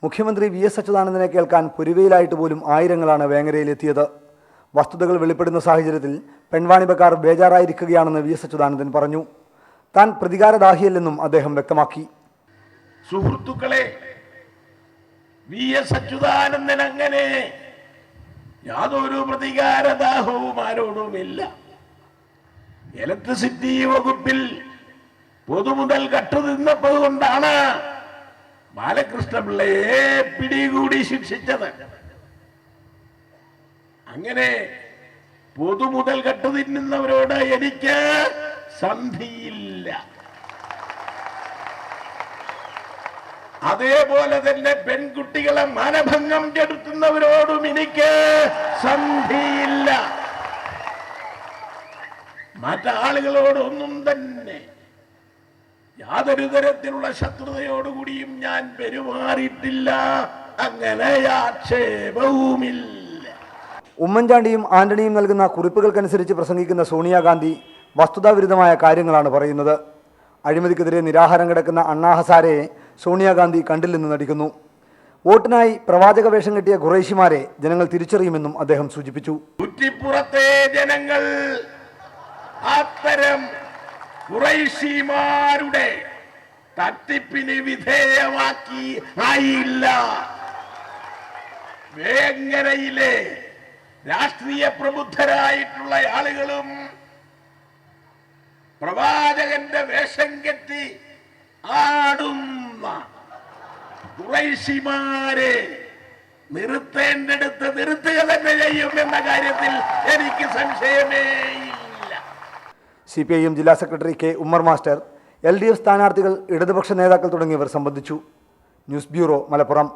മുഖ്യമന്ത്രി V S അച്യുതാനന്ദനെ കേൾക്കാൻ പുരുവയിലായിട്ട് പോലും ആയിരങ്ങളാണ് വേങ്ങരയിലെത്തിയത്. വസ്തുതകൾ വെളിപ്പെടുന്ന സാഹചര്യത്തിൽ പെൺവാണിഭക്കാർ ബേജാറായിരിക്കുകയാണെന്ന് വി എസ് അച്യുതാനന്ദൻ പറഞ്ഞു. താൻ പ്രതികാരദാഹിയല്ലെന്നും അദ്ദേഹം വ്യക്തമാക്കി. സുഹൃത്തുക്കളെ, വി എസ് അച്യുതാനന്ദൻ അങ്ങനെ യാതൊരു പ്രതികാരദാഹവും ആരോടുമില്ല. ഇലക്ട്രിസിറ്റി വകുപ്പിൽ പൊതുമുതൽ കട്ടുനിന്നപ്പോൾ കൊണ്ടാണ് ബാലകൃഷ്ണപിള്ളയെ പിടികൂടി ശിക്ഷിച്ചത്. അങ്ങനെ പൊതുമുതൽ കട്ടുതിന്നുന്നവരോട് എനിക്ക് സന്ധിയില്ല. അതേപോലെ തന്നെ പെൺകുട്ടികളെ മാനഭംഗം ചെലുത്തുന്നവരോടും എനിക്ക് സന്ധിയില്ല. മറ്റാളുകളോടൊന്നും തന്നെ യാതൊരു തരത്തിലുള്ള ശത്രുതയോടുകൂടിയും ഞാൻ പെരുമാറിയിട്ടില്ല. അങ്ങനെ ആക്ഷേപവുമില്ല. ഉമ്മൻചാണ്ടിയും ആന്റണിയും നൽകുന്ന കുറിപ്പുകൾക്കനുസരിച്ച് പ്രസംഗിക്കുന്ന സോണിയാഗാന്ധി വസ്തുതാവിരുദ്ധമായ കാര്യങ്ങളാണ് പറയുന്നത്. അഴിമതിക്കെതിരെ നിരാഹാരം കിടക്കുന്ന അണ്ണാ ഹസാരെയെ സോണിയാഗാന്ധി കണ്ടില്ലെന്ന് നടിക്കുന്നു. വോട്ടിനായി പ്രവാചക വേഷം കെട്ടിയ ഖുറൈശിമാരെ ജനങ്ങൾ തിരിച്ചറിയുമെന്നും അദ്ദേഹം സൂചിപ്പിച്ചു. കുറ്റിപ്പുറത്തെ ജനങ്ങൾ അത്തരം ഖുറൈശിമാരുടെ തട്ടിപ്പിന് വിധേയമാക്കി ആയില്ല. വേങ്ങരയിലെ രാഷ്ട്രീയ പ്രബുദ്ധരായിട്ടുള്ള ആളുകളും പ്രവാചകന്റെ വേഷം കെട്ടി ആടുന്ന ഖുറൈശിമാരെ നിർത്തേണ്ടടുത്ത് നിർത്തുക തന്നെ ചെയ്യും എന്ന കാര്യത്തിൽ എനിക്ക് സംശയമേയില്ല. CPIM ജില്ലാ secretary K Ummer master, LDF സ്ഥാനാർത്ഥികൾ, ഇടതുപക്ഷ നേതാക്കൾ തുടങ്ങിയവർ സംബന്ധിച്ചു. News bureau, Malappuram.